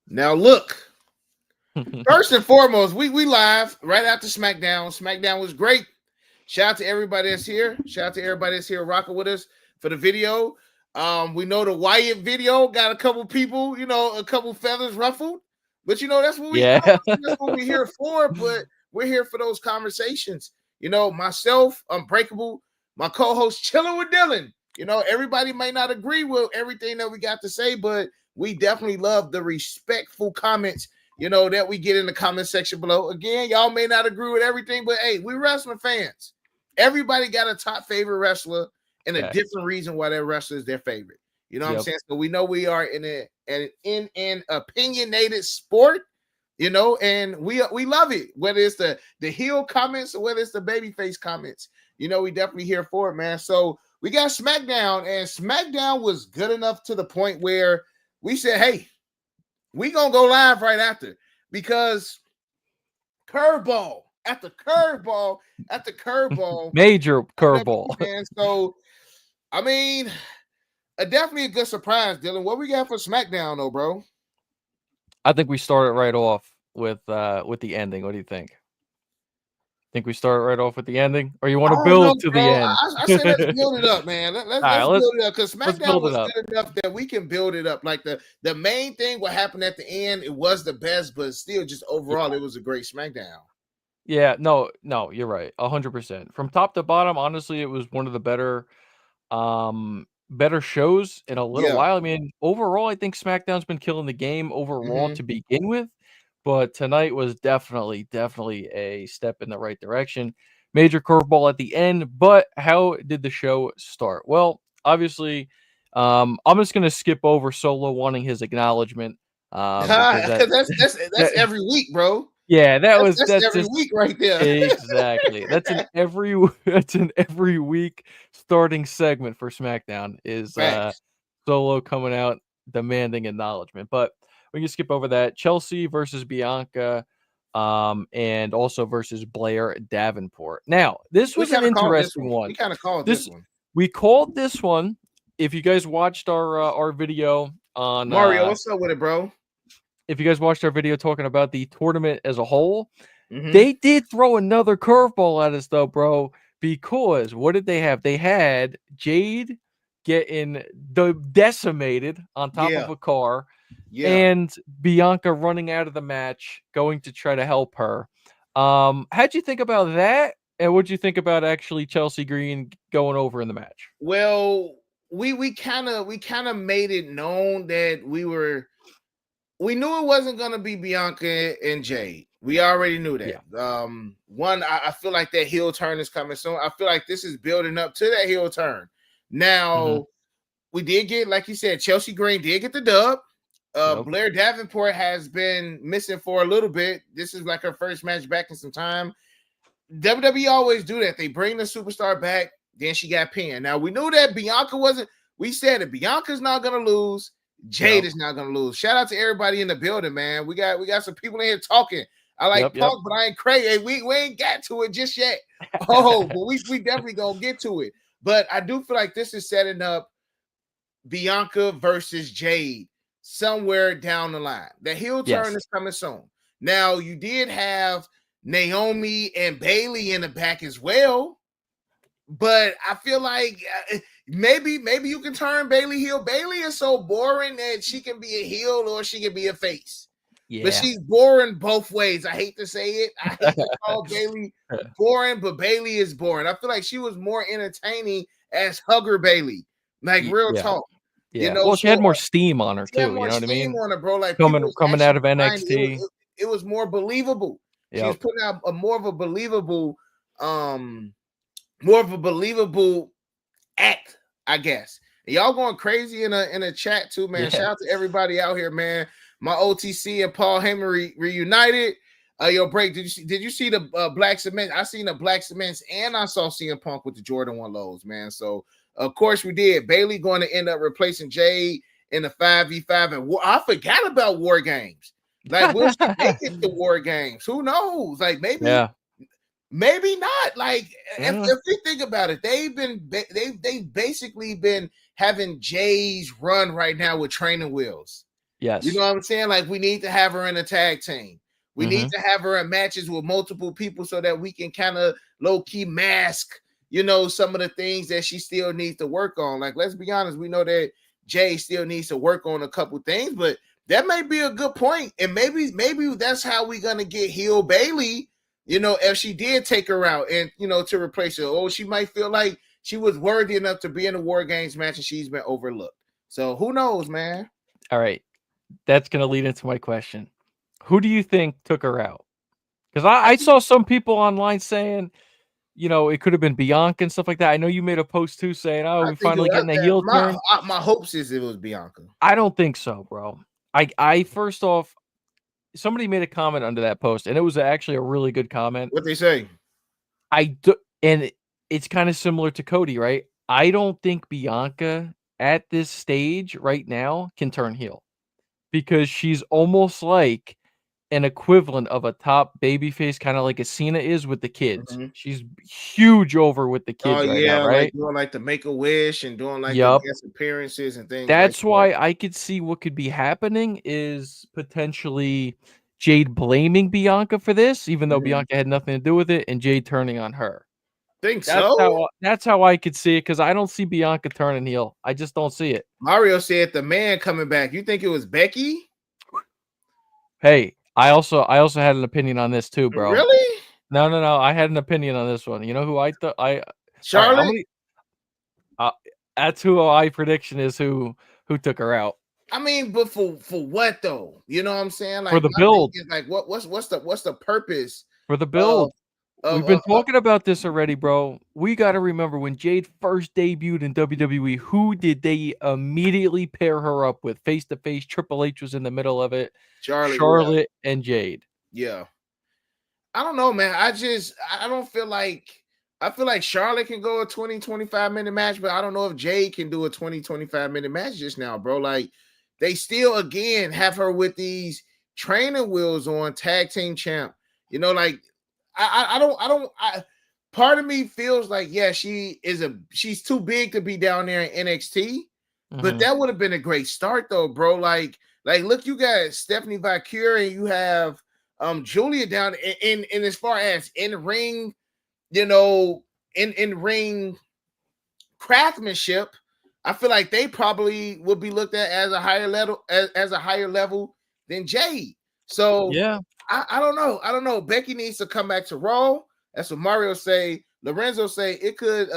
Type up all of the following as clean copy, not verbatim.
Now look, first and foremost, we live right after SmackDown. SmackDown was great. Shout out to everybody that's here. Shout out to everybody that's here rocking with us for the video. We know the Wyatt video got a couple people, a couple feathers ruffled, but that's what we Yeah. that's what we're here for. But we're here for those conversations. Myself, Unbreakable, my co-host, chilling with Dylan. Everybody may not agree with everything that we got to say, but we definitely love the respectful comments that we get in the comment section below. Again, y'all may not agree with everything, but hey, we wrestling fans. Everybody got a top favorite wrestler and a different reason why that wrestler is their favorite. You know what I'm saying? So we know we are in an opinionated sport, and we love it. Whether it's the heel comments or whether it's the babyface comments, we definitely here for it, man. So we got SmackDown, and SmackDown was good enough to the point where we said, hey, we gonna go live right after, because curveball after curveball after curveball, Major curveball. man. So I mean, definitely a good surprise, Dylan. What we got for SmackDown, though, bro? I think we started right off with the ending. What do you think? Think we start right off with the ending, or you want to build to the end? I said let's build it up, man. Let's build it up, because SmackDown was good enough that we can build it up. Like the main thing, what happened at the end, it was the best, but still, just overall, it was a great SmackDown. Yeah, no, you're right, 100%. From top to bottom, honestly, it was one of the better shows in a little while. I mean, overall, I think SmackDown's been killing the game overall to begin with, but tonight was definitely a step in the right direction. Major curveball at the end, but how did the show start? Well, obviously, I'm just gonna skip over Solo wanting his acknowledgement. That's every week, bro. Yeah, that's every just week right there. Exactly. That's an every week starting segment for SmackDown is Solo coming out demanding acknowledgement. But we can skip over that. Chelsea versus Bianca, and also versus Blair Davenport. Now, this was an interesting one. We kind of called this one. We called this one. If you guys watched our video on Mario, what's up with it, bro? If you guys watched our video talking about the tournament as a whole, they did throw another curveball at us, though, bro. Because what did they have? They had Jade getting decimated on top of a car, and Bianca running out of the match, going to try to help her. How'd you think about that? And what'd you think about actually Chelsea Green going over in the match? Well, we kind of made it known that we knew it wasn't going to be Bianca and Jade. We already knew that. Yeah. I feel like that heel turn is coming soon. I feel like this is building up to that heel turn. Now, we did get, like you said, Chelsea Green did get the dub. Blair Davenport has been missing for a little bit. This is like her first match back in some time. WWE always do that. They bring the superstar back, then she got pinned. Now, we knew that Bianca wasn't. We said that Bianca's not going to lose. Jade is not gonna lose. Shout out to everybody in the building, man. We got some people in here talking. I like talk, but I ain't crazy. We ain't got to it just yet. But we definitely gonna get to it. But I do feel like this is setting up Bianca versus Jade somewhere down the line. The heel turn is coming soon. Now, you did have Naomi and Bayley in the back as well, but I feel like maybe you can turn Bayley heel. Bayley is so boring that she can be a heel or she can be a face. Yeah. But she's boring both ways. I hate to say it. I hate to call Bayley boring, but Bayley is boring. I feel like she was more entertaining as Hugger Bayley. Like real talk. Yeah. Well, she had more steam on her too. You know what I mean? On her, bro. Like coming out of NXT, it was more believable. She was putting out more of a believable act, I guess. And y'all going crazy in a chat too, man. Shout out to everybody out here, man. My OTC and Paul Heyman reunited. Break. Did you see the black cement? I seen the black cements, and I saw CM Punk with the Jordan 1 lows, man. So of course we did. Bayley going to end up replacing Jade in the 5v5, and I forgot about War Games. Like, will she make it to War Games? Who knows? Like, maybe. Yeah. Maybe not. Like, if we think about it, they've basically been having Jay's run right now with training wheels. Yes. You know what I'm saying? Like, we need to have her in a tag team. We need to have her in matches with multiple people so that we can kind of low-key mask, some of the things that she still needs to work on. Like, let's be honest, we know that Jay still needs to work on a couple things, but that may be a good point. And maybe that's how we're gonna get heel Bailey, if she did take her out and to replace her. Oh, she might feel like she was worthy enough to be in a War Games match and she's been overlooked. So who knows, man? All right. That's gonna lead into my question. Who do you think took her out? Because I saw some people online saying, it could have been Bianca and stuff like that. I know you made a post too saying, "Oh, I we're think finally getting a heel turn." my hopes is it was Bianca. I don't think so, bro. I first off, somebody made a comment under that post, and it was actually a really good comment. What they say? And it's kind of similar to Cody, right? I don't think Bianca at this stage right now can turn heel because she's almost like an equivalent of a top babyface, kind of like a Cena is with the kids. She's huge over with the kids right now, right? Like doing like the Make-A-Wish and doing like the guest appearances and things. That's like why that. I could see what could be happening is potentially Jade blaming Bianca for this, even though Bianca had nothing to do with it, and Jade turning on her. Think That's so? That's how I could see it because I don't see Bianca turning heel. I just don't see it. Mario said the man coming back. You think it was Becky? Hey, I also had an opinion on this too, bro. Really? No. I had an opinion on this one. You know who I thought Charlotte? All right, that's who my prediction is who took her out. I mean, but for what though? You know what I'm saying? Like for the build. Like what's the purpose for the build? We've been talking about this already, bro. We got to remember when Jade first debuted in WWE, who did they immediately pair her up with? Face to face, Triple H was in the middle of it. Charlotte and Jade. Yeah. I don't know, man. I don't feel like I feel like Charlotte can go a 20-25 minute match, but I don't know if Jade can do a 20-25 minute match just now, bro. Like, they still again have her with these training wheels on, tag team champ. Like, part of me feels like, yeah, she's too big to be down there in NXT, but that would have been a great start though, bro. Like look, you got Stephanie Valkyrie and you have Julia down in as far as in ring, in ring craftsmanship. I feel like they probably would be looked at as a higher level as a higher level than Jade. So yeah, I don't know. I don't know. Becky needs to come back to Raw. That's what Mario say. Lorenzo say it could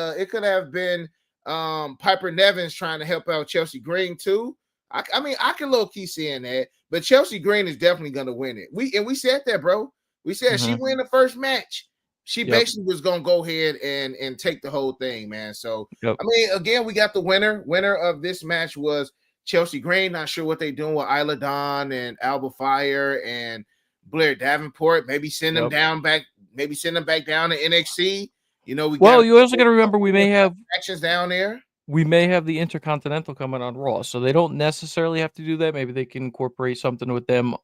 have been Piper Nevins trying to help out Chelsea Green too. I mean, I can low key seeing that, but Chelsea Green is definitely gonna win it. We said that, bro. We said she win the first match. She basically was gonna go ahead and take the whole thing, man. So I mean, again, we got the winner. Winner of this match was Chelsea Green. Not sure what they're doing with Isla Dawn and Alba Fire and Blair Davenport. Maybe send them back down to NXT. You also got to remember we may have actions down there. We may have the Intercontinental coming on Raw, so they don't necessarily have to do that. Maybe they can incorporate something with them,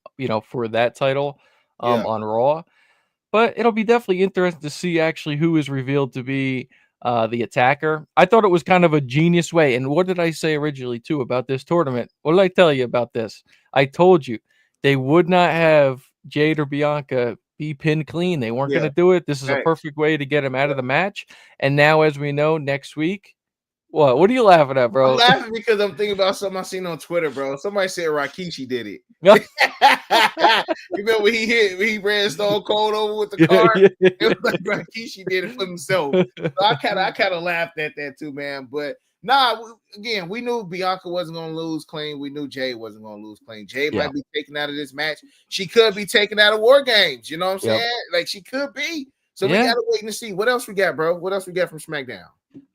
for that title on Raw. But it'll be definitely interesting to see actually who is revealed to be the attacker. I thought it was kind of a genius way. And what did I say originally, too, about this tournament? What did I tell you about this? I told you they would not have Jade or Bianca be pinned clean. They weren't going to do it. This is a perfect way to get them out of the match. And now, as we know, next week, what are you laughing at, bro? I'm laughing because I'm thinking about something I seen on Twitter, bro. Somebody said Rikishi did it. You remember when he ran Stone Cold over with the car? It was like Rikishi did it for himself. So I kind of laughed at that too, man. But again, we knew Bianca wasn't gonna lose clean. We knew Jade wasn't gonna lose clean. Jade might be taken out of this match. She could be taken out of War Games. You know what I'm saying? Like, she could be. So we gotta wait and see. What else we got, bro? What else we got from SmackDown?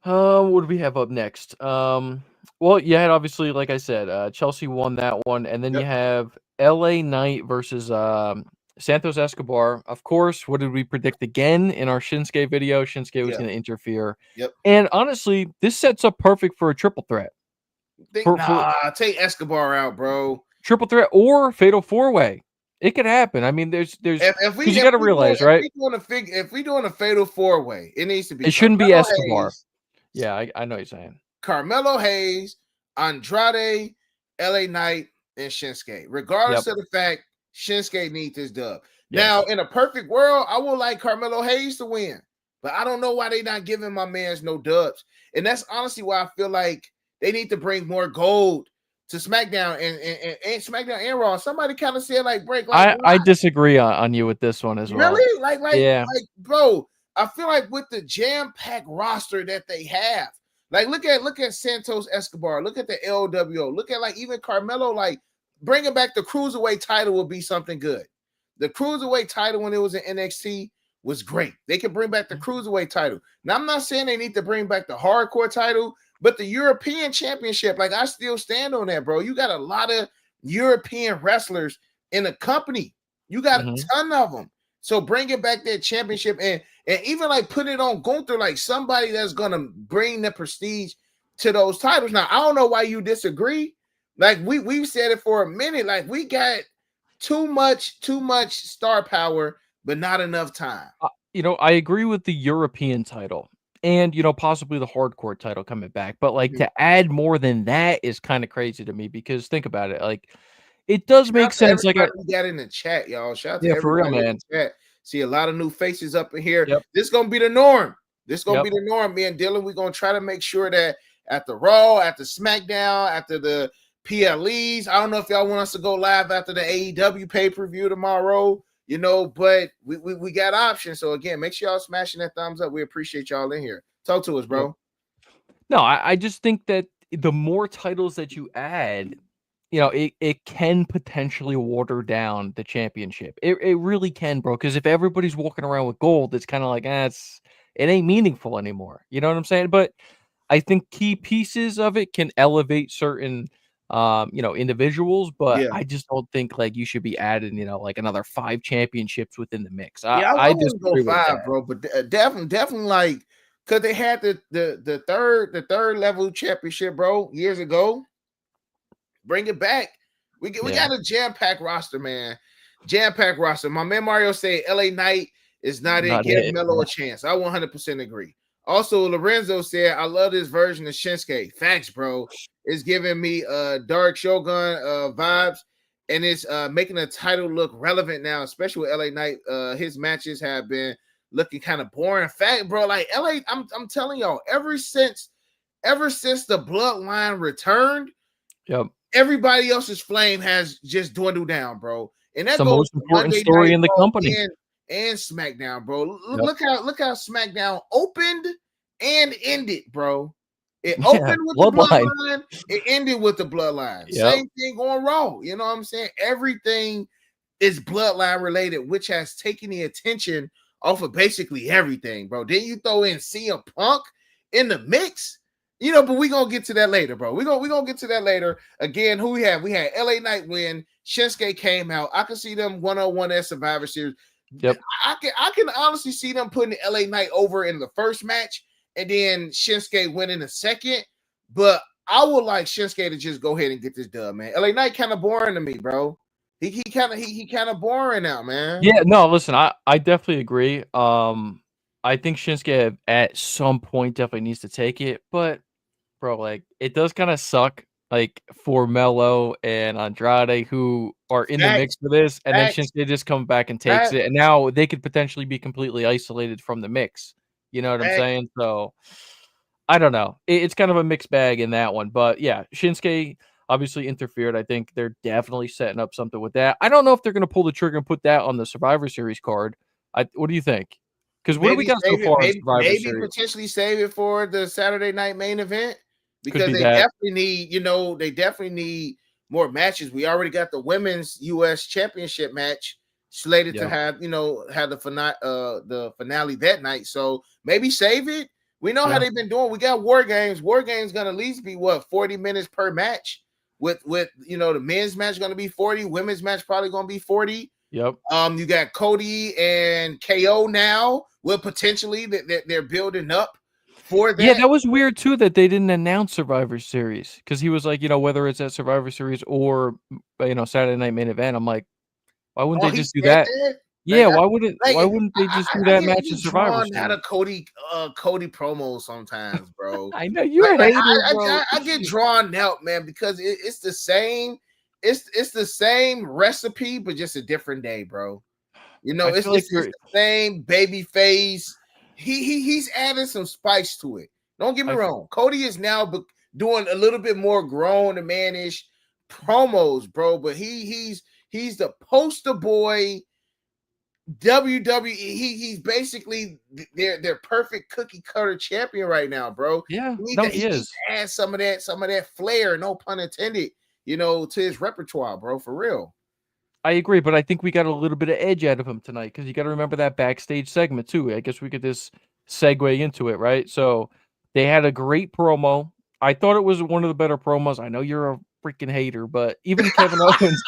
What do we have up next? Well, you had obviously, like I said, Chelsea won that one, and then you have LA Knight versus Santos Escobar. Of course, what did we predict again in our Shinsuke video? Shinsuke was going to interfere. And honestly, this sets up perfect for a triple threat. Take Escobar out, bro. Triple threat or fatal four-way. It could happen. I mean, there's if we you got to realize, right? If we doing a fatal four-way, it needs to be. It shouldn't be Escobar. Hayes, I know what you're saying. Carmelo Hayes, Andrade, LA Knight, and Shinsuke, regardless Yep. of the fact Shinsuke needs this dub. Yes. Now, in a perfect world, I would like Carmelo Hayes to win, but I don't know why they not giving my mans no dubs. And that's honestly why I feel like they need to bring more gold to SmackDown and SmackDown and Raw. Somebody kind of said like break like I disagree on you with this one as well. really Yeah. like bro. I feel like with the jam-packed roster that they have, like look at Santos Escobar, look at the LWO, look at like even Carmelo, like bringing back the cruiserweight title would be something good. The cruiserweight title when it was in NXT was great. They can bring back the cruiserweight title. Now I'm not saying they need to bring back the hardcore title, but the European Championship, like I still stand on that, bro. You got a lot of European wrestlers in the company. You got a ton of them. So bringing back that championship and even like put it on Gunther, like somebody that's gonna bring the prestige to those titles. Now I don't know why you disagree. Like we've said it for a minute. Like we got too much star power, but not enough time. I agree with the European title and possibly the hardcore title coming back, but like to add more than that is kind of crazy to me because think about it, like it does make sense. Like we got in the chat, y'all. Shout out to everybody for real, man. in the chat. See a lot of new faces up in here. Yep. This is gonna be the norm. This is gonna be the norm. Me and Dylan, we're gonna try to make sure that at the Raw, at the SmackDown, after the PLEs. I don't know if y'all want us to go live after the AEW pay-per-view tomorrow, but we got options. So again, make sure y'all smashing that thumbs up. We appreciate y'all in here. Talk to us, bro. No, I just think that the more titles that you add, it can potentially water down the championship. It really can, bro. Because if everybody's walking around with gold, it's kind of like, it ain't meaningful anymore. You know what I'm saying? But I think key pieces of it can elevate certain, individuals. But I just don't think like you should be adding, like another 5 championships within the mix. I just wouldn't go 5, bro. But definitely like because they had the third level championship, bro, years ago. Bring it back. We got a jam-packed roster, man. Jam-packed roster. My man Mario said LA Knight is not it. Give Melo a chance. I 100% agree. Also, Lorenzo said, I love this version of Shinsuke. Facts, bro. It's giving me Dark Shogun vibes, and it's making the title look relevant now, especially with LA Knight. His matches have been looking kind of boring. Fact, bro, like LA, I'm telling y'all, ever since the Bloodline returned, everybody else's flame has just dwindled down, bro. And that's the most important story in the company and SmackDown, bro. Look how SmackDown opened and ended, bro. It opened with the Bloodline. It ended with the Bloodline. Same thing on Raw. You know what I'm saying? Everything is Bloodline related, which has taken the attention off of basically everything, bro. Then you throw in CM Punk in the mix. But we're going to get to that later, bro. We're gonna get to that later. Again, who we have? We had LA Knight win. Shinsuke came out. I can see them 101 at Survivor Series. I can honestly see them putting LA Knight over in the first match and then Shinsuke winning the second. But I would like Shinsuke to just go ahead and get this dub, man. LA Knight kind of boring to me, bro. He kind of boring now, man. Yeah, no, listen, I definitely agree. I think Shinsuke at some point definitely needs to take it, but bro, like it does kind of suck, like for Melo and Andrade who are in the mix for this, and then Shinsuke just comes back and takes it, and now they could potentially be completely isolated from the mix. You know what I'm saying? So I don't know. It's kind of a mixed bag in that one, but yeah, Shinsuke obviously interfered. I think they're definitely setting up something with that. I don't know if they're going to pull the trigger and put that on the Survivor Series card. What do you think? Because what do we got so far? Maybe potentially save it for the Saturday night main event because they definitely need more matches. We already got the women's U.S. Championship match slated to have the finale that night. So maybe save it. We know how they've been doing. We got War Games. War Games gonna at least be 40 minutes per match. With the men's match gonna be 40, women's match probably gonna be 40. Yep. You got Cody and KO now. Well, potentially that they're building up for that. Yeah, that was weird too that they didn't announce Survivor Series because he was like, whether it's at Survivor Series or Saturday Night Main Event. I'm like, why wouldn't they just do that? Yeah, why wouldn't they just do that match in Survivor Series? Out of Cody promos sometimes, bro. I know you're a hater, bro. I get drawn out, man, because it's the same it's the same recipe, but just a different day, bro. You know, I it's feel like it's the same baby face. He's added some spice to it. Don't get me wrong. Cody is now doing a little bit more grown and manish promos, bro. But he's the poster boy WWE. He's basically their perfect cookie cutter champion right now, bro. Yeah, He he needs is. to add some of that flair, no pun intended, you know, to his repertoire, bro. For real. I agree, but I think we got a little bit of edge out of him tonight because you got to remember that backstage segment too. I guess we could just segue into it, right? So they had a great promo. I thought it was one of the better promos. I know you're a freaking hater, but even Kevin Owens,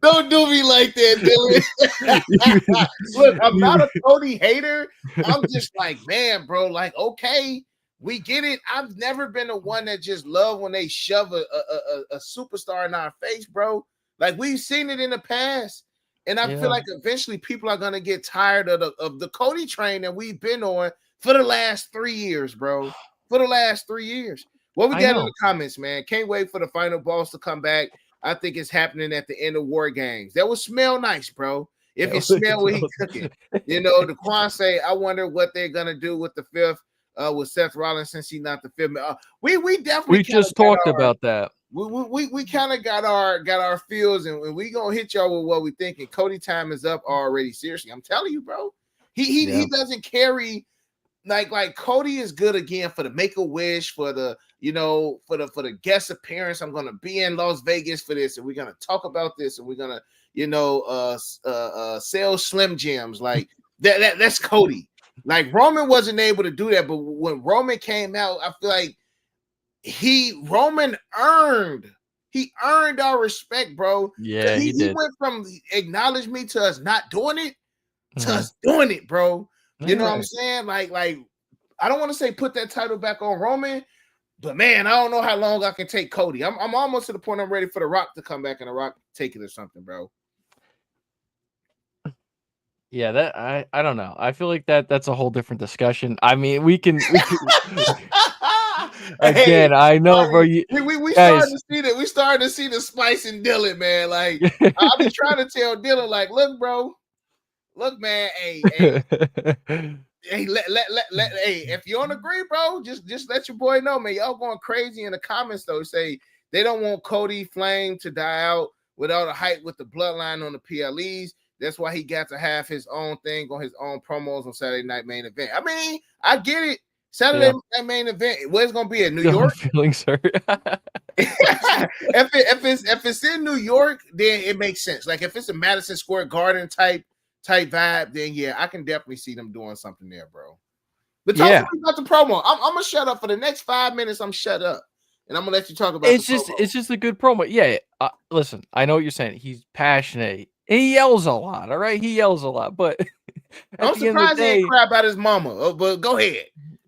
don't do me like that, Dylan. Look, I'm not a Cody hater. I'm just like, man, bro, like, okay, we get it. I've never been the one that just love when they shove a superstar in our face, bro. Like, we've seen it in the past. And I feel like eventually people are gonna get tired of the Cody train that we've been on for the last 3 years, bro. For the last 3 years. What we got in the comments, man. Can't wait for the final boss to come back. I think it's happening at the end of War Games. That would smell nice, bro. If you smell what he's cooking. You know, the Quan say, I wonder what they're gonna do with the fifth with Seth Rollins since he's not the fifth. We definitely just talked about that. We kind of got our feels, and we gonna hit y'all with what we thinking. Cody time is up already. Seriously, I'm telling you, bro. He doesn't carry like Cody is good again for the Make-A-Wish, for the for the guest appearance. I'm gonna be in Las Vegas for this, and we're gonna talk about this, and we're gonna sell Slim Jims like that's Cody. Like Roman wasn't able to do that, but when Roman came out, I feel like Roman earned our respect, bro. Yeah, he went from acknowledge me to us not doing it to us doing it, bro. You know what I'm saying? Like I don't want to say put that title back on Roman, but man, I don't know how long I can take Cody. I'm almost to the point I'm ready for The Rock to come back and The Rock take it or something, bro. Yeah, that I don't know. I feel like that's a whole different discussion. I mean, we can again, I know, bro. We starting to see that. We starting to see the spice in Dylan, man. Like I've been trying to tell Dylan, like, look, bro, look, man, hey, hey, if you don't agree, bro, just let your boy know, man. Y'all going crazy in the comments though. Say they don't want Cody Flame to die out without a hype with the bloodline on the PLEs. That's why he got to have his own thing on his own promos on Saturday Night Main Event. I mean, I get it. Saturday Night Main Event. Where's gonna be in New York? Feeling sorry. if it's in New York, then it makes sense. Like if it's a Madison Square Garden type vibe, then yeah, I can definitely see them doing something there, bro. But talk to me about the promo. I'm gonna shut up for the next 5 minutes. I'm shut up, and I'm gonna let you talk about. It's just a good promo. Yeah, listen, I know what you're saying. He's passionate. He yells a lot. All right, he yells a lot, but I'm surprised he ain't crap about his mama. But go ahead.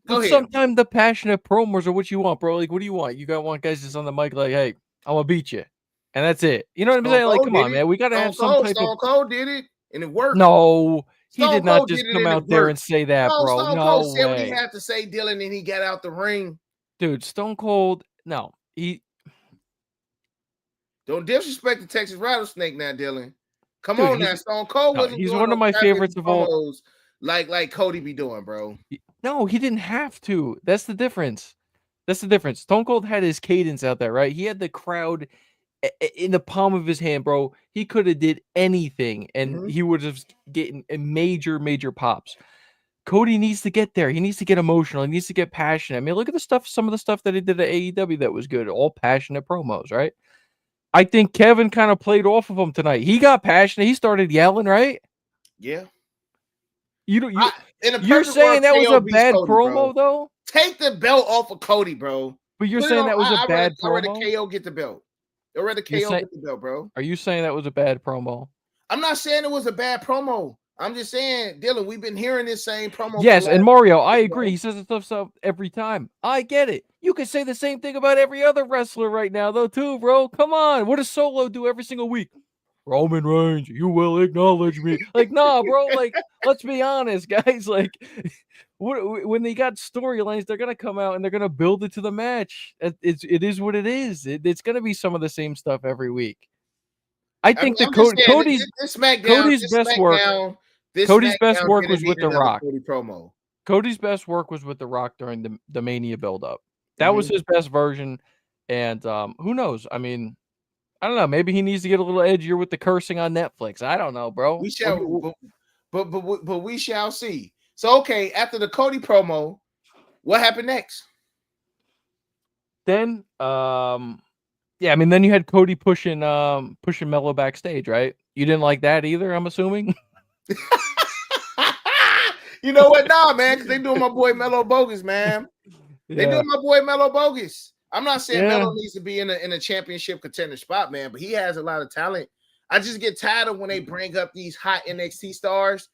Sometimes the passionate promos are what you want, bro. Like, what do you want? You want guys just on the mic like, "Hey, I'm gonna beat you," and that's it. You know what I'm saying? Like, come on, man. We gotta have some type of. Stone Cold did it, and it worked. No, he did not just come out there and say that, bro. Stone Cold said what he had to say, Dylan, and he got out the ring. Dude, Stone Cold. No, he. Don't disrespect the Texas Rattlesnake now, Dylan. Come on now, Stone Cold wasn't. He's one of my favorites of all. Like Cody be doing, bro. No, he didn't have to. That's the difference. Stone Cold had his cadence out there, right? He had the crowd in the palm of his hand, bro. He could have did anything, and he would have gotten a major pops. Cody needs to get there. He needs to get emotional. He needs to get passionate. I mean, look at some of the stuff that he did at AEW that was good. All passionate promos, right? I think Kevin kind of played off of him tonight. He got passionate. He started yelling, right? Yeah. You're saying that was a bad promo, though? Take the belt off of Cody, bro. But you're saying that was a bad promo? I'd rather KO get the belt. I'd rather KO get the belt, bro. Are you saying that was a bad promo? I'm not saying it was a bad promo. I'm just saying, Dylan, we've been hearing this same promo. Yes, and Mario, I agree. He says the stuff every time. I get it. You could say the same thing about every other wrestler right now, though, too, bro. Come on. What does Solo do every single week? Roman Reigns, you will acknowledge me. Like, nah, bro. Like, let's be honest, guys. Like, when they got storylines, they're gonna come out and they're gonna build it to the match. It is what it is. It's gonna be some of the same stuff every week. I I mean, think that I'm just saying Cody's best work. Cody's best work was with The Rock. Cody promo. Cody's best work was with The Rock during the Mania build-up. That was his best version, and who knows? I mean, I don't know. Maybe he needs to get a little edgier with the cursing on Netflix. I don't know, bro. We shall, but we shall see. So okay, after the Cody promo, what happened next? Then, yeah, I mean, then you had Cody pushing Melo backstage, right? You didn't like that either, I'm assuming. You know what? Nah, man, because they doing my boy Melo bogus, man. They doing my boy Melo bogus. I'm not saying Melo needs to be in a championship contender spot, man, but he has a lot of talent. I just get tired of when they bring up these hot NXT stars.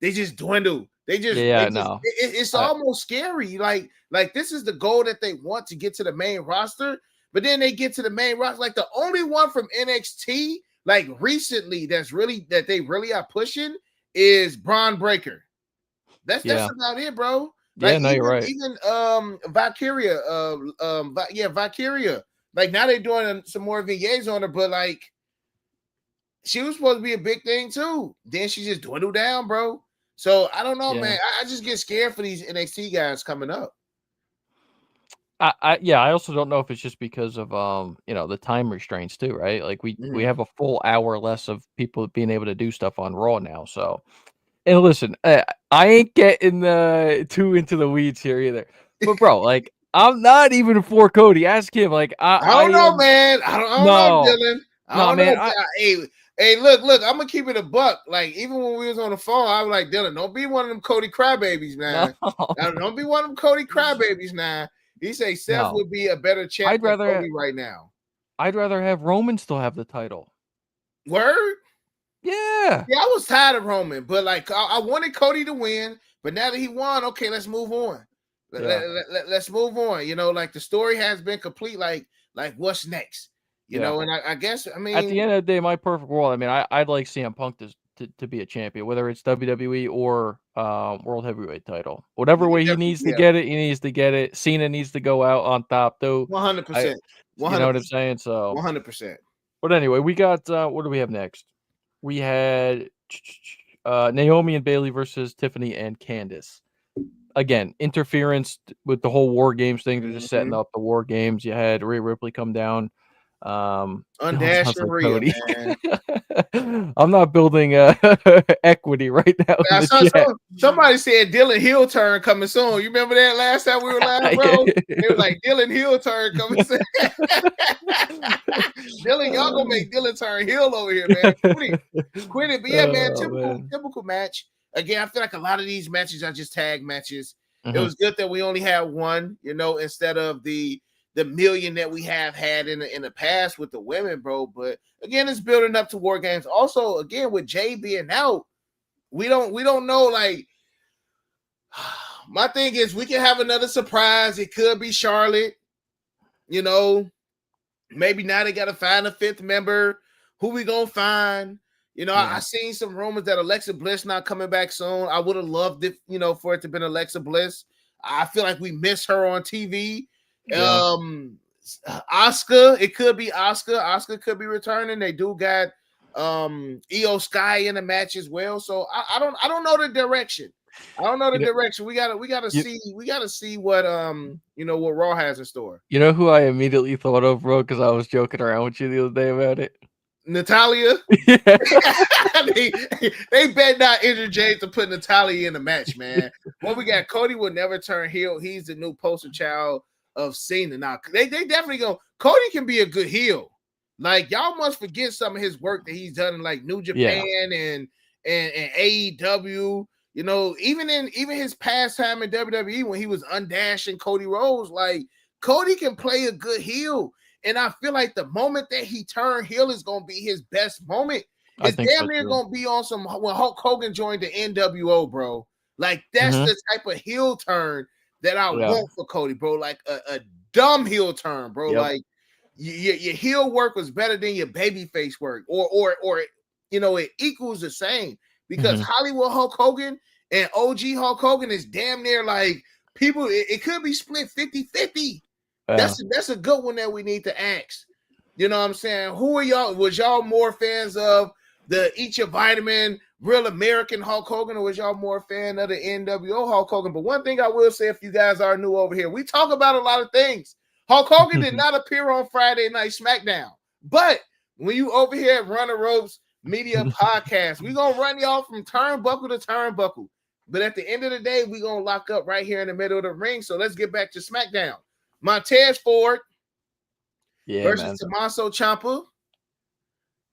They just dwindle. It's almost scary. Like this is the goal that they want to get to the main roster, but then they get to the main roster. Like the only one from NXT, like recently, that they really are pushing is Braun Breaker. That's about it, bro. Like, you're right. Even Valkyria, Valkyria. Like now they're doing some more VAs on her, but like she was supposed to be a big thing too. Then she just dwindled down, bro. So I don't know, man. I just get scared for these NXT guys coming up. I also don't know if it's just because of the time restraints too, right? Like we have a full hour less of people being able to do stuff on Raw now. So, and listen, I ain't getting too into the weeds here either. But bro, like I'm not even for Cody. Ask him. Like I don't know, man. I don't know, Dylan. I don't know. Hey, look, I'm gonna keep it a buck. Like, even when we was on the phone, I was like, Dylan, don't be one of them Cody crybabies now. Don't be one of them Cody crybabies now. He say Seth would be a better champ than Cody right now. I'd rather have Roman still have the title. Word? Yeah. Yeah, I was tired of Roman, but like I wanted Cody to win, but now that he won, okay, let's move on. Let's move on. You know, like the story has been complete. Like what's next? You know, and I guess I mean at the end of the day, my perfect world. I mean, I'd like CM Punk to be a champion, whether it's WWE or World Heavyweight title. Whatever way he needs to get it, he needs to get it. Cena needs to go out on top too. 100%. You know what I'm saying? So 100%. But anyway, we got what do we have next? We had Naomi and Bayley versus Tiffany and Candice. Again, interference with the whole War Games thing. They're just setting up the War Games. You had Rhea Ripley come down. Undash like Rhea, man. I'm not building equity right now. Somebody said Dylan heel turn coming soon. You remember that last time we were live, bro? It was like Dylan heel turn coming soon. Dylan, y'all gonna make Dylan turn heel over here, man. Quit it. But yeah, man, typical match. Again, I feel like a lot of these matches are just tag matches. It was good that we only had one, instead of the million that we have had in the past with the women, bro. But again, it's building up to War Games. Also, again, with Jay being out, we don't know. Like, my thing is, we can have another surprise. It could be Charlotte. Maybe now they got to find a fifth member. Who we gonna find? I seen some rumors that Alexa Bliss not coming back soon. I would have loved it, for it to have been Alexa Bliss. I feel like we miss her on TV. Oscar, it could be Oscar. Oscar could be returning. They do got Io Sky in the match as well. So I don't know the direction. I don't know the direction. We gotta see what what Raw has in store. You know who I immediately thought of, bro, because I was joking around with you the other day about it. Natalia. they bet not interchange to put Natalia in the match, man. What we got? Cody will never turn heel. He's the new poster child of Cena. Now they definitely go. Cody can be a good heel. Like, y'all must forget some of his work that he's done in like New Japan and AEW. Even his past time in WWE when he was undashing Cody Rhodes, like Cody can play a good heel. And I feel like the moment that he turned heel is gonna be his best moment. It's damn near gonna be on some when Hulk Hogan joined the NWO, bro. Like that's the type of heel turn that I want for Cody, bro. Like a dumb heel turn, bro. Like your heel work was better than your baby face work, or it equals the same because Hollywood Hulk Hogan and OG Hulk Hogan is damn near like people. It could be split 50-50. That's a good one that we need to ask. You know what I'm saying? Who are y'all? Was y'all more fans of the Eat Your Vitamin, Real American Hulk Hogan, or was y'all more a fan of the NWO Hulk Hogan? But one thing I will say, if you guys are new over here, we talk about a lot of things. Hulk Hogan did not appear on Friday Night SmackDown. But when you over here at Run the Ropes Media Podcast, we're going to run y'all from turnbuckle to turnbuckle. But at the end of the day, we're going to lock up right here in the middle of the ring. So let's get back to SmackDown. Montez Ford versus Tommaso Ciampa.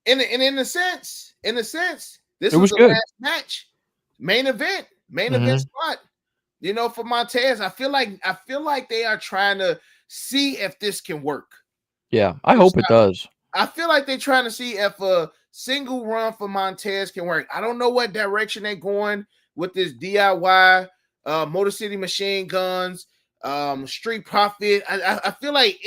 And in a sense, this was the last match. Main event spot. For Montez, I feel like they are trying to see if this can work. Yeah, I hope it does. I feel like they're trying to see if a single run for Montez can work. I don't know what direction they're going with this DIY, Motor City Machine Guns, Street Profit. I feel like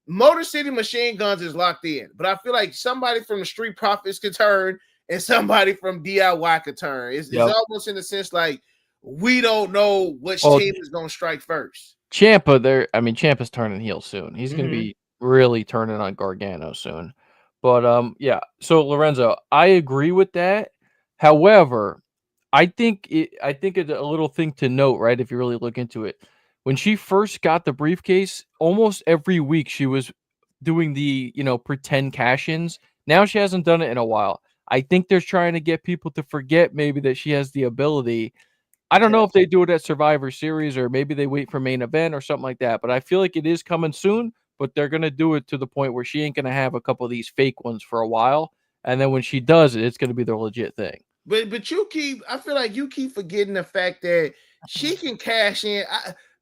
Motor City Machine Guns is locked in, but I feel like somebody from the Street Profits could turn and somebody from DIY could turn. It's almost in a sense like we don't know which team is going to strike first. Ciampa's turning heel soon. He's going to be really turning on Gargano soon. But so Lorenzo, I agree with that. However, I think it's a little thing to note, right? If you really look into it, when she first got the briefcase, almost every week she was doing the pretend cash-ins. Now she hasn't done it in a while. I think they're trying to get people to forget maybe that she has the ability. I don't know if they do it at Survivor Series or maybe they wait for main event or something like that, but I feel like it is coming soon, but they're going to do it to the point where she ain't going to have a couple of these fake ones for a while. And then when she does it, it's going to be the legit thing. But I feel like you keep forgetting the fact that she can cash in.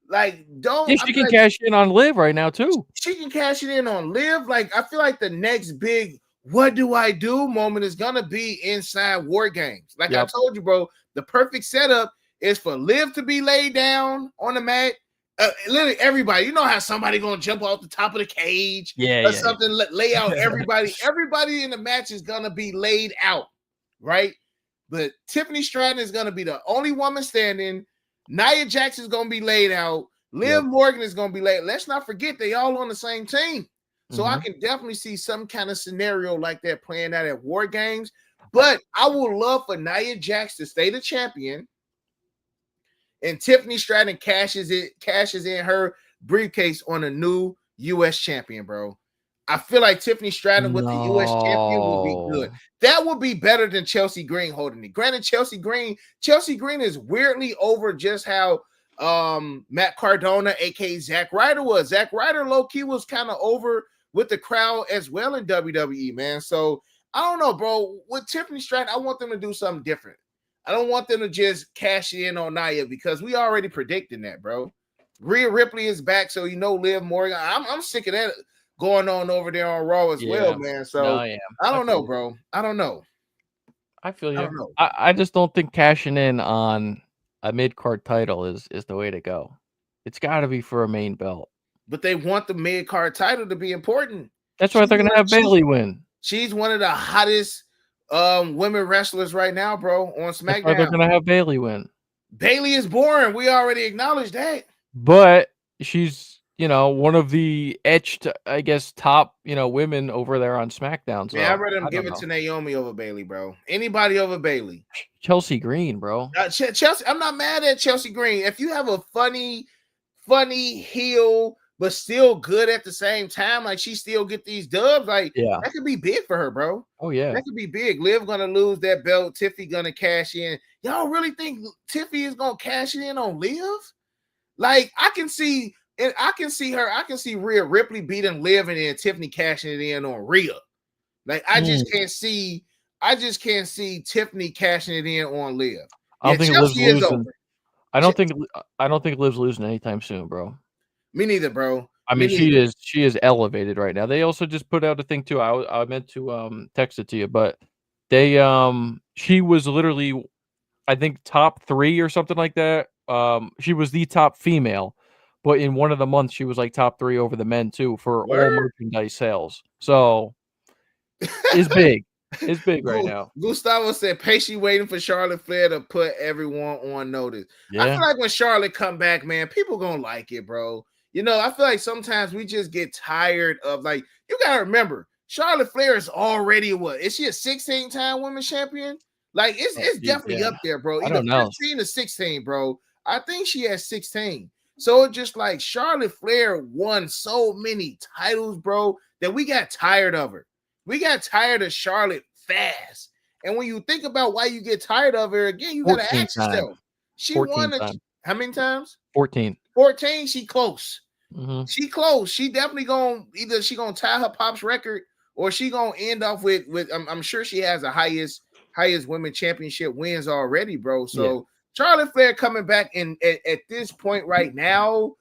She can cash in on Liv right now too. She can cash it in on Liv. Like, I feel like the next big what do I do moment is going to be inside War Games. Like I told you, bro, the perfect setup is for Liv to be laid down on the mat. Literally everybody, you know how somebody gonna jump off the top of the cage or something, lay out everybody. Everybody in the match is gonna be laid out, right? But Tiffany Stratton is gonna be the only woman standing. Nia Jax is gonna be laid out. Liv Morgan is gonna be laid. Let's not forget they all on the same team. So I can definitely see some kind of scenario like that playing out at War Games. But I would love for Nia Jax to stay the champion. And Tiffany Stratton cashes in her briefcase on a new U.S. champion, bro. I feel like Tiffany Stratton with the U.S. champion would be good. That would be better than Chelsea Green holding it. Granted, Chelsea Green is weirdly over just how Matt Cardona, aka Zack Ryder, was. Zack Ryder low-key was kind of over with the crowd as well in WWE, man. So I don't know, bro. With Tiffany Stratton, I want them to do something different. I don't want them to just cash in on Nia because we already predicting that, bro. Rhea Ripley is back, so Liv Morgan. I'm sick of that going on over there on Raw as well, man. So I don't know, bro. I don't know. I feel you. I just don't think cashing in on a mid-card title is the way to go. It's got to be for a main belt. But they want the mid-card title to be important. That's why they're going to have Bayley win. She's one of the hottest women wrestlers right now, bro, on SmackDown. That's why they're going to have Bayley win. Bayley is boring. We already acknowledged that. But she's, one of the etched, I guess, top, women over there on SmackDown. So I'd rather give it to Naomi over Bayley, bro. Anybody over Bayley. Chelsea Green, bro. Chelsea, I'm not mad at Chelsea Green. If you have a funny heel, but still good at the same time, like she still get these dubs, like that could be big for her, bro. Oh yeah, that could be big. Liv gonna lose that belt. Tiffy gonna cash in. Y'all really think Tiffy is gonna cash in on Liv? Like I can see her. I can see Rhea Ripley beating Liv and then Tiffany cashing it in on Rhea. Like I just can't see Tiffany cashing it in on Liv. I don't think Liv's losing. I don't think Liv's losing anytime soon, bro. Me neither, bro. I mean, she is elevated right now. They also just put out a thing too. I meant to text it to you, but she was literally, I think, top 3 or something like that. She was the top female, but in one of the months she was like top 3 over the men too for all merchandise sales. So it's big. It's big right now. Gustavo said, "Patiently waiting for Charlotte Flair to put everyone on notice." I Yeah. feel like when Charlotte come back, man, people gonna like it, bro. You know, I feel like sometimes we just get tired of like. You gotta remember, Charlotte Flair is already what? Is she a 16-time women's champion? Like it's definitely Yeah. up there, bro. I Either don't know. 15 or 16, bro. I think she has 16. So it's just like Charlotte Flair won so many titles, bro, that we got tired of her. We got tired of Charlotte fast. And when you think about why you get tired of her, again, you got to 14 ask times. yourself. She 14 won times. how many times? 14. 14. She close. Mm-hmm. She close. She definitely gonna either she gonna tie her pops record or she gonna end off with I'm sure she has the highest women championship wins already, bro. So Charlotte Flair coming back in at this point right now,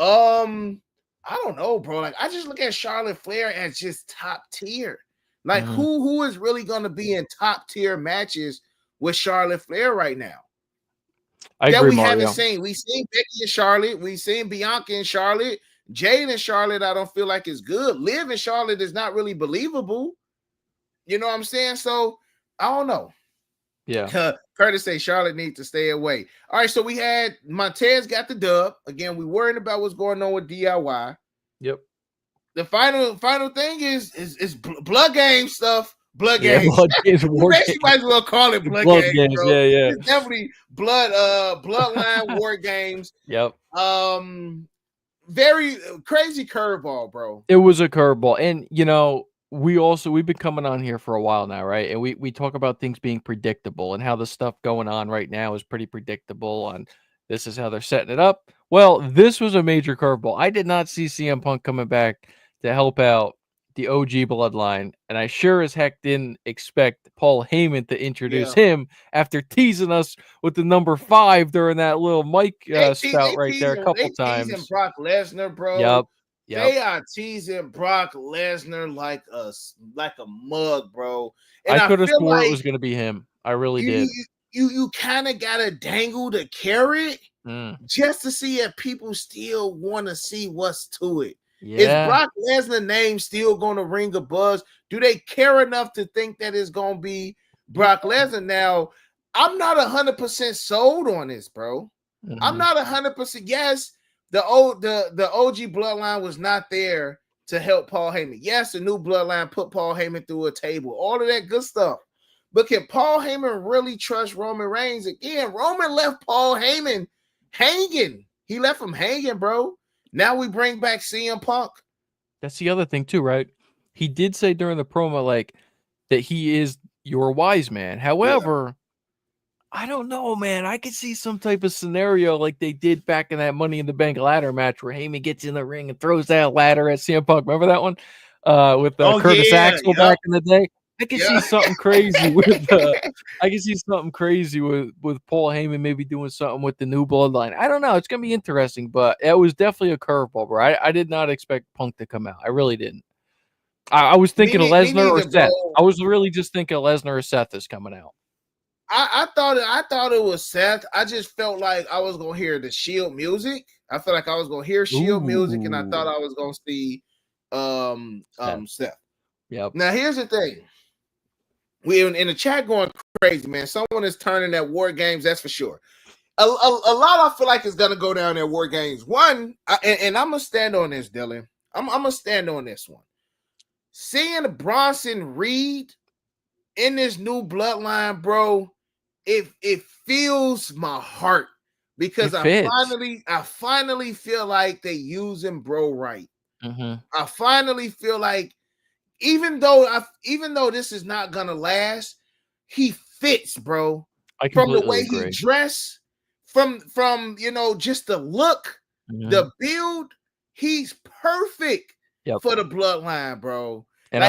I don't know, bro. Like I just look at Charlotte Flair as just top tier. Like who is really gonna be in top tier matches with Charlotte Flair right now? I that agree, we Mario. haven't seen. We seen Becky and Charlotte. We seen Bianca and Charlotte. Jade and Charlotte, I don't feel like is good. Liv and Charlotte is not really believable. You know what I'm saying? So I don't know. Yeah. Curtis say Charlotte needs to stay away. All right, so we had Montez got the dub. Again, we worried about what's going on with DIY. Yep. The final thing is blood game stuff. Blood games. Blood games. We basically might as well call it blood games, bro. Yeah. It's definitely bloodline war games. Yep. Very crazy curveball, bro. It was a curveball. And you know, we've been coming on here for a while now, right? And we talk about things being predictable and how the stuff going on right now is pretty predictable and this is how they're setting it up. Well, this was a major curveball. I did not see CM Punk coming back to help out the OG Bloodline, and I sure as heck didn't expect Paul Heyman to introduce him after teasing us with the number 5 during that little mic spout right there a couple times. Teasing Brock Lesnar, bro. Yep. They are teasing Brock Lesnar like a mug, bro. And I could have swore like it was going to be him. I really did. You kind of got to dangle the carrot just to see if people still want to see what's to it. Yeah. Is Brock Lesnar name still going to ring a buzz? Do they care enough to think that it's going to be Brock Lesnar? Now, I'm not 100% sold on this, bro. I'm not 100%. Yes, the OG Bloodline was not there to help Paul Heyman. Yes, the new Bloodline put Paul Heyman through a table. All of that good stuff. But can Paul Heyman really trust Roman Reigns? Again, Roman left Paul Heyman hanging. He left him hanging, bro. Now we bring back CM Punk. That's the other thing too, right? He did say during the promo like that he is your wise man. However, I don't know, man. I could see some type of scenario like they did back in that Money in the Bank ladder match where Heyman gets in the ring and throws that ladder at CM Punk. Remember that one? With Curtis Axel back in the day. I can see something crazy with with Paul Heyman maybe doing something with the new Bloodline. I don't know. It's gonna be interesting, but it was definitely a curveball, bro. I did not expect Punk to come out. I really didn't. I was thinking of Lesnar or Seth. Bro. I was really just thinking of Lesnar or Seth is coming out. I thought it was Seth. I just felt like I was gonna hear the Shield music. I felt like I was gonna hear Shield music, and I thought I was gonna see Seth. Yep. Now here's the thing. We in the chat going crazy, man. Someone is turning at War Games, that's for sure. A lot I feel like is gonna go down at War Games. One, and I'm gonna stand on this, Dylan. I'm gonna stand on this one. Seeing Bronson Reed in this new Bloodline, bro, it fills my heart because I finally feel like they using bro right. I finally feel like even though this is not gonna last, he fits, bro. From the way he dressed, from just the look, the build, he's perfect for the Bloodline, bro. And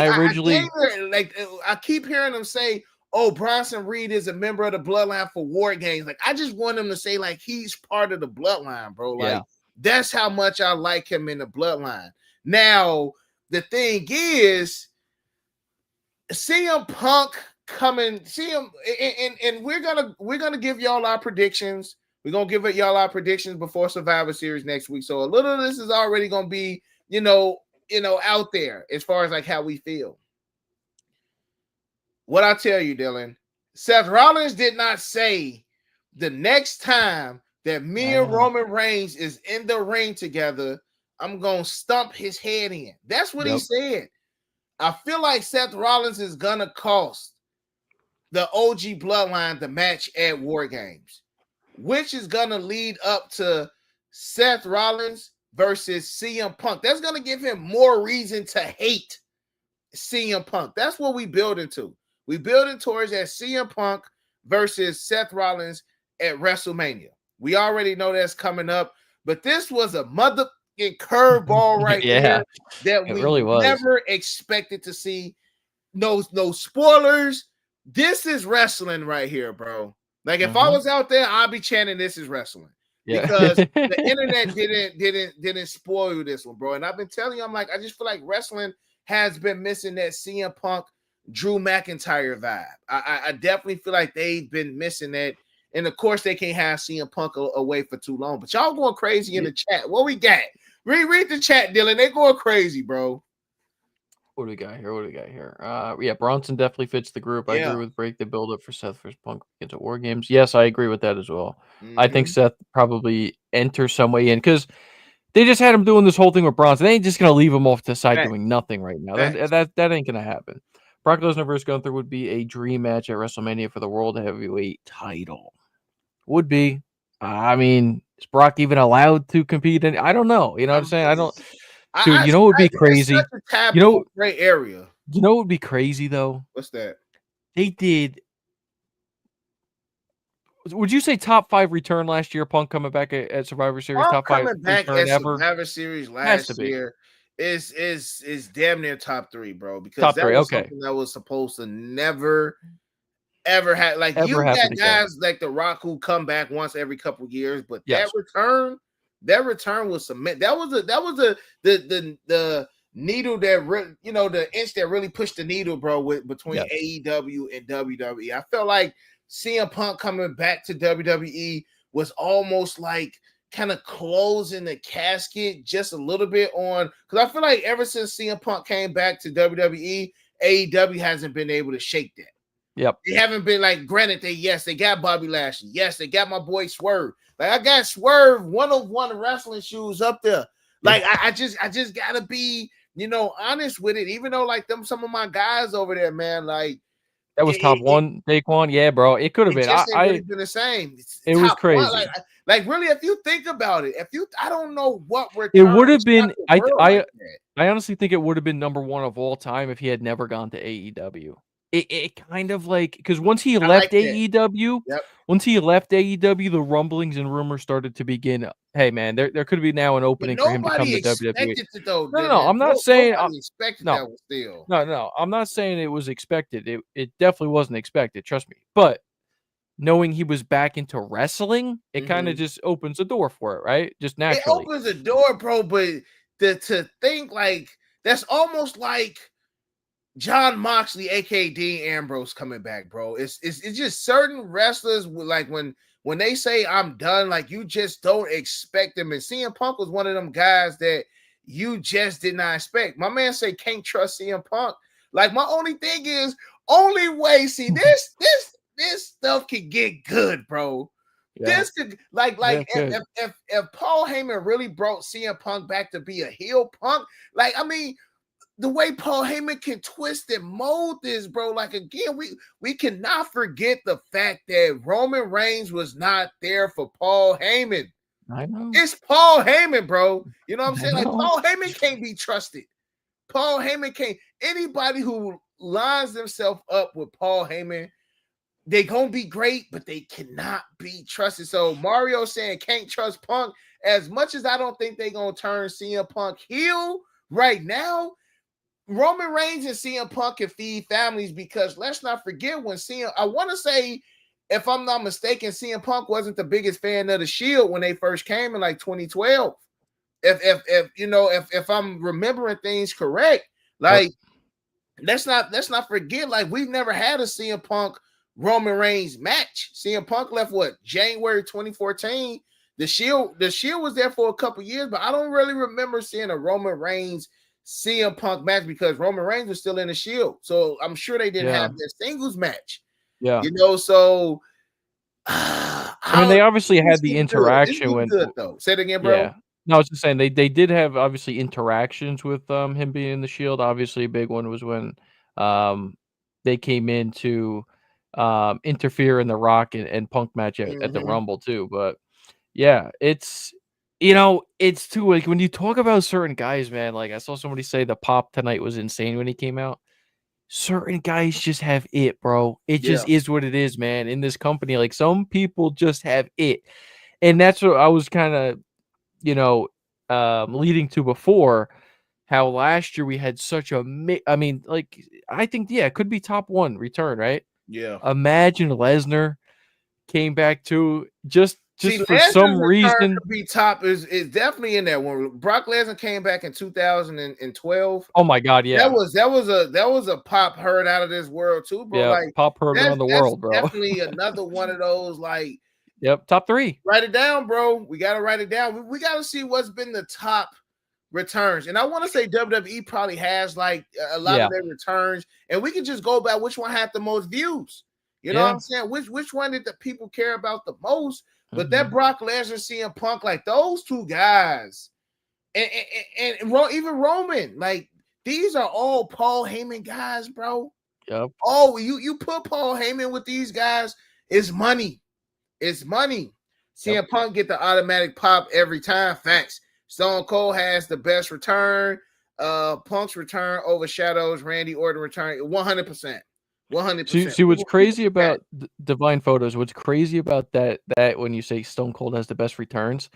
like, I keep hearing them say, "Oh, Bronson Reed is a member of the Bloodline for War Games." Like, I just want him to say, like, he's part of the Bloodline, bro. Like, that's how much I like him in the Bloodline. Now, the thing is, CM Punk coming, CM, and we're gonna give y'all our predictions. We're gonna give y'all our predictions before Survivor Series next week. So a little of this is already gonna be, out there as far as like how we feel. what I tell you, Dylan, Seth Rollins did not say the next time that me and Roman Reigns is in the ring together, I'm going to stump his head in. That's what he said. I feel like Seth Rollins is going to cost the OG Bloodline the match at War Games, which is going to lead up to Seth Rollins versus CM Punk. That's going to give him more reason to hate CM Punk. That's what we building to. We building towards that CM Punk versus Seth Rollins at WrestleMania. We already know that's coming up, but this was a motherfucking curveball right here that we really never expected to see. No spoilers. This is wrestling right here, bro. Like if I was out there, I'd be chanting "This is wrestling." Because the internet didn't spoil this one, bro. And I've been telling you, I'm like, I just feel like wrestling has been missing that CM Punk, Drew McIntyre vibe. I definitely feel like they've been missing that. And of course, they can't have CM Punk away for too long. But y'all going crazy in the chat. What we got? Read the chat, Dylan. They going crazy, bro. What do we got here? Yeah, Bronson definitely fits the group. I agree with Break the build up for Seth versus Punk into War Games. Yes, I agree with that as well. I think Seth probably enters some way in because they just had him doing this whole thing with Bronson. They ain't just gonna leave him off to the side doing nothing right now. That ain't gonna happen. Brock Lesnar versus Gunther would be a dream match at WrestleMania for the World Heavyweight title. Would be. I mean, is Brock even allowed to compete? I don't know. You know what I'm saying? I don't. Dude, you know what would be crazy? You know, great area. You know what would be crazy though? What's that? They did. Would you say top 5 return last year? Punk coming back at Survivor Series, Punk top 5 coming back return at ever? Survivor Series last year is damn near top 3, bro. Because top 3, was something that was supposed to never ever had. Like you got guys like The Rock who come back once every couple years, but that return was cement. That was the needle that really, the inch that really pushed the needle, bro, between AEW and WWE. I felt like CM Punk coming back to WWE was almost like kind of closing the casket just a little bit on, because I feel like ever since CM Punk came back to WWE, AEW hasn't been able to shake that. Yep. They haven't been like, granted, they got Bobby Lashley. Yes, they got my boy Swerve. Like I got Swerve 101 wrestling shoes up there. Like I just gotta be, honest with it. Even though like some of my guys over there, man, like that was top 1, take 1. Yeah, bro. It could have been. Really been the same. It was crazy. Like really, if you think about it, I don't know what it would have been. I honestly think it would have been number 1 of all time if he had never gone to AEW. It kind of like, because once he left AEW, the rumblings and rumors started to begin. Hey man, there could be now an opening for him to come to WWE. No, I'm not saying that was still. No, I'm not saying it was expected. It definitely wasn't expected. Trust me. But knowing he was back into wrestling, it kind of just opens the door for it, right? Just naturally. It opens the door, bro. But to think like that's almost like John Moxley, aka Dean Ambrose, coming back, bro. It's just certain wrestlers like when they say I'm done, like you just don't expect them. And CM Punk was one of them guys that you just did not expect. My man say can't trust CM Punk. Like my only thing is only way. See this stuff can get good, bro. Yeah. This could if Paul Heyman really brought CM Punk back to be a heel Punk, like I mean. The way Paul Heyman can twist and mold this, bro. Like again, we cannot forget the fact that Roman Reigns was not there for Paul Heyman. I know. It's Paul Heyman, bro. You know what I'm saying? Like Paul Heyman can't be trusted. Paul Heyman can't. Anybody who lines themselves up with Paul Heyman, they gonna be great, but they cannot be trusted. So Mario saying can't trust Punk. As much as I don't think they gonna turn CM Punk heel right now, Roman Reigns and CM Punk can feed families, because let's not forget when I want to say, if I'm not mistaken, CM Punk wasn't the biggest fan of the Shield when they first came in like 2012. If I'm remembering things correct, like let's not forget, like we've never had a CM Punk Roman Reigns match. CM Punk left January 2014. The Shield was there for a couple years, but I don't really remember seeing a Roman Reigns CM Punk match because Roman Reigns was still in the Shield. So I'm sure they didn't have their singles match. Yeah. So I mean, they obviously had the interaction when good though. Say it again, bro. Yeah. No, I was just saying they did have obviously interactions with him being in the Shield. Obviously, a big one was when they came in to interfere in the Rock and Punk match at the Rumble too. But yeah, it's it's too like when you talk about certain guys, man. Like I saw somebody say the pop tonight was insane when he came out. Certain guys just have it, bro. It just is what it is, man. In this company, like some people just have it, and that's what I was kind of leading to before, how last year we had such a I mean, like, I think, it could be top 1 return, right? Yeah. Imagine Lesnar came back to just for Lesnar's some return reason. to be top is definitely in that one. Brock Lesnar came back in 2012. Oh my God, yeah. That was a pop heard out of this world too, bro. Yeah, like pop heard around the world, bro. Definitely another one of those like. Yep, top 3. Write it down, bro. We got to write it down. We got to see what's been the top returns. And I want to say WWE probably has like a lot of their returns, and we can just go by which one had the most views. You know what I'm saying? Which one did the people care about the most? But that Brock Lesnar, CM Punk, like those two guys, and even Roman, like these are all Paul Heyman guys, bro. Yep. Oh, you put Paul Heyman with these guys, it's money. It's money. CM Punk get the automatic pop every time. Facts. Stone Cold has the best return. Punk's return overshadows Randy Orton return 100%. 100%. See what's crazy about Divine Photos? What's crazy about that when you say Stone Cold has the best returns,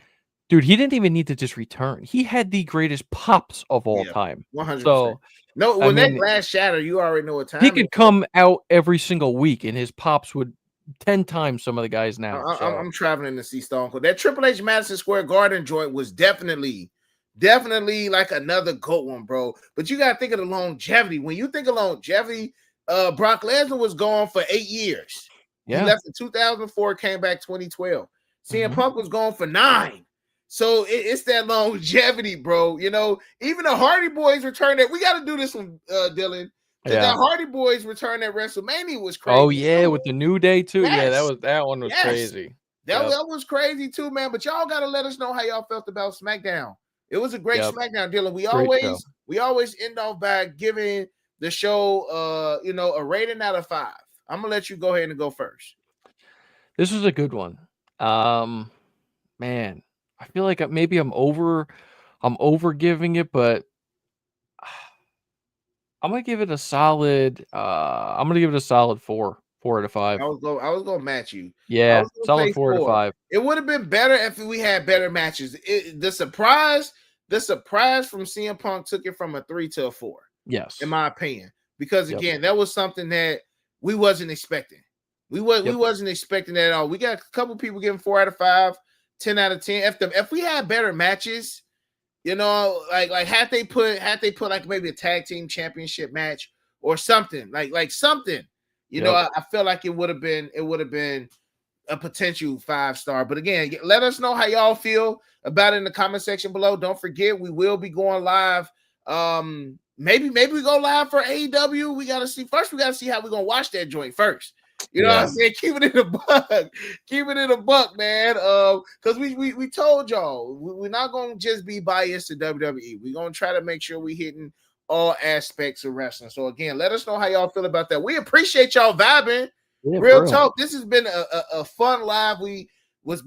dude, he didn't even need to just return. He had the greatest pops of all time. 100%. So no, when that glass shatter, you already know what time. He could come out every single week, and his pops would 10 times some of the guys now. I'm traveling to see Stone Cold. That Triple H Madison Square Garden joint was definitely like another GOAT one, bro. But you got to think of the longevity. When you think of longevity, Brock Lesnar was gone for 8 years. He left in 2004, came back 2012. CM Punk was gone for 9. So it's that longevity, bro. Even the Hardy Boys returned. We got to do this one, Dylan. That Hardy Boys return at WrestleMania was crazy. Oh yeah, with the New Day too. Yes. That one was crazy. That was crazy too, man. But y'all got to let us know how y'all felt about SmackDown. It was a great SmackDown, Dylan. We always end off by giving the show, a rating out of 5. I'm gonna let you go ahead and go first. This was a good one. Man, I feel like maybe I'm over giving it, but I'm gonna give it a solid. I'm gonna give it a solid 4 out of 5. I was gonna match you. Yeah, solid 4 out of 5. It would have been better if we had better matches. The surprise from CM Punk took it from a 3 to a 4. Yes, in my opinion, because again, that was something that we wasn't expecting. We wasn't expecting that at all. We got a couple people giving 4 out of 5, 10 out of 10. If we had better matches. Like had they put like maybe a tag team championship match or something like something, I feel like it would have been a potential 5-star. But again, let us know how y'all feel about it in the comment section below. Don't forget, we will be going live. Maybe we go live for AEW. We got to see how we're gonna watch that joint first. You know what I'm saying? Keep it in a buck, man. Because we told y'all we're not gonna just be biased to WWE. We're gonna try to make sure we hitting all aspects of wrestling. So again, let us know how y'all feel about that. We appreciate y'all vibing. Real talk. This has been a fun live. We was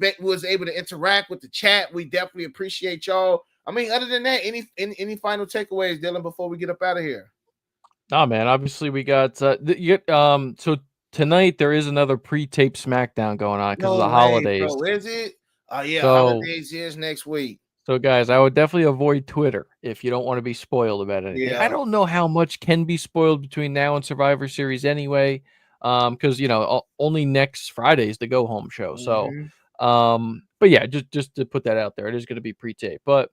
able to interact with the chat. We definitely appreciate y'all. I mean, other than that, any final takeaways, Dylan, before we get up out of here? Oh man, obviously we got so tonight there is another pre-taped SmackDown going on because of the holidays. Bro, is it? Oh yeah, holidays is next week. So guys, I would definitely avoid Twitter if you don't want to be spoiled about anything. Yeah. I don't know how much can be spoiled between now and Survivor Series anyway, because only next Friday is the go home show. So, but yeah, just to put that out there, it is going to be pre-taped. But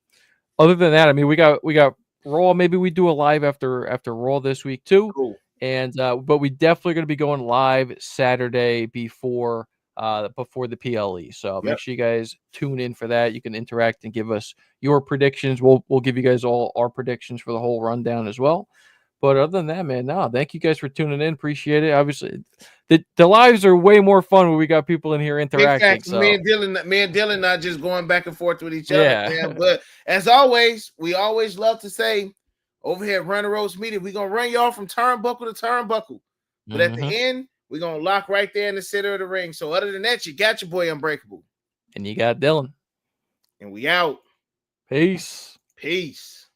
other than that, I mean, we got Raw. Maybe we do a live after Raw this week too. Cool. And but we definitely going to be going live Saturday before before the PLE. So make sure you guys tune in for that. You can interact and give us your predictions. We'll give you guys all our predictions for the whole rundown as well. But other than that, man, thank you guys for tuning in. Appreciate it. Obviously, the lives are way more fun when we got people in here interacting. So me and Dylan not just going back and forth with each other, man. But as always, we always love to say over here at Runner Rose Media, we're gonna run y'all from turnbuckle to turnbuckle. But at the end, we're gonna lock right there in the center of the ring. So other than that, you got your boy Unbreakable. And you got Dylan. And we out. Peace. Peace.